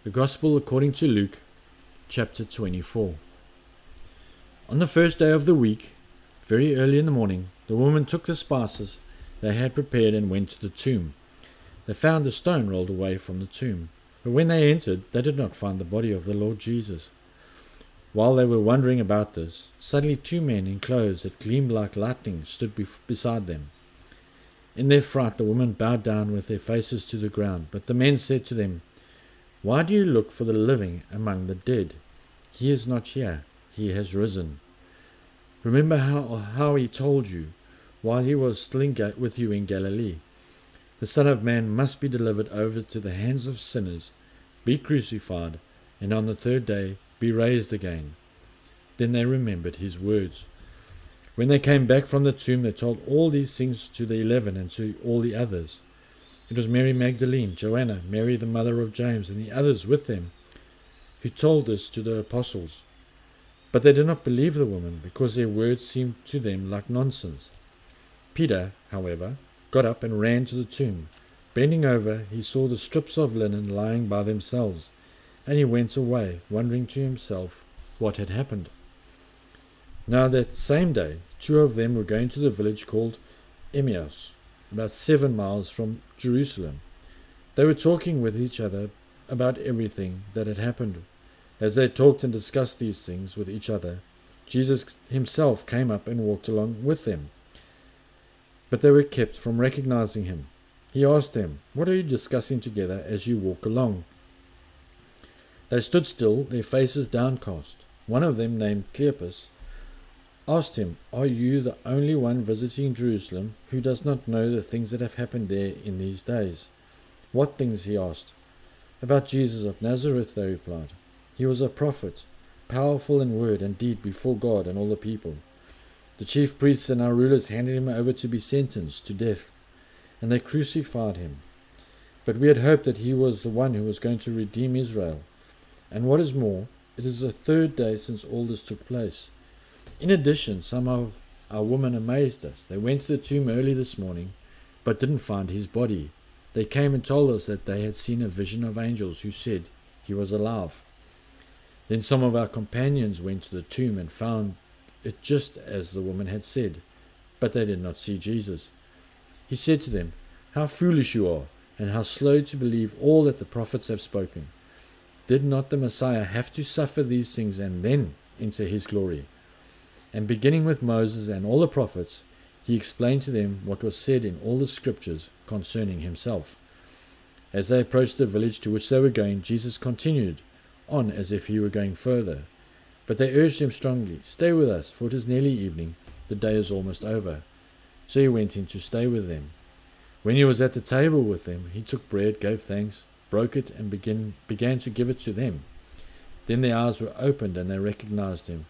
The Gospel according to Luke, chapter 24. On the first day of the week, very early in the morning, the women took the spices they had prepared and went to the tomb. They found the stone rolled away from the tomb, but when they entered, they did not find the body of the Lord Jesus. While they were wondering about this, suddenly two men in clothes that gleamed like lightning stood beside them. In their fright, the women bowed down with their faces to the ground, but the men said to them, "Why do you look for the living among the dead? He is not here, he has risen. Remember how he told you while he was still with you in Galilee. The Son of Man must be delivered over to the hands of sinners, be crucified, and on the third day be raised again." Then they remembered his words. When they came back from the tomb, they told all these things to the 11 and to all the others. It was Mary Magdalene, Joanna, Mary the mother of James, and the others with them, who told this to the apostles. But they did not believe the woman, because their words seemed to them like nonsense. Peter, however, got up and ran to the tomb. Bending over, he saw the strips of linen lying by themselves, and he went away, wondering to himself what had happened. Now that same day, two of them were going to the village called Emmaus, about 7 miles from Jerusalem. They were talking with each other about everything that had happened. As they talked and discussed these things with each other, Jesus himself came up and walked along with them. But they were kept from recognizing him. He asked them, "What are you discussing together as you walk along?" They stood still, their faces downcast. One of them, named Cleopas, asked him, "Are you the only one visiting Jerusalem who does not know the things that have happened there in these days?" "What things?" he asked. "About Jesus of Nazareth," they replied. "He was a prophet, powerful in word and deed before God and all the people. The chief priests and our rulers handed him over to be sentenced to death, and they crucified him. But we had hoped that he was the one who was going to redeem Israel. And what is more, it is the third day since all this took place. In addition, some of our women amazed us. They went to the tomb early this morning, but didn't find his body. They came and told us that they had seen a vision of angels who said he was alive. Then some of our companions went to the tomb and found it just as the woman had said, but they did not see Jesus." He said to them, "How foolish you are, and how slow to believe all that the prophets have spoken. Did not the Messiah have to suffer these things and then enter his glory?" And beginning with Moses and all the prophets, he explained to them what was said in all the scriptures concerning himself. As they approached the village to which they were going, Jesus continued on as if he were going further. But they urged him strongly, "Stay with us, for it is nearly evening, the day is almost over." So he went in to stay with them. When he was at the table with them, he took bread, gave thanks, broke it, and began to give it to them. Then their eyes were opened and they recognized him,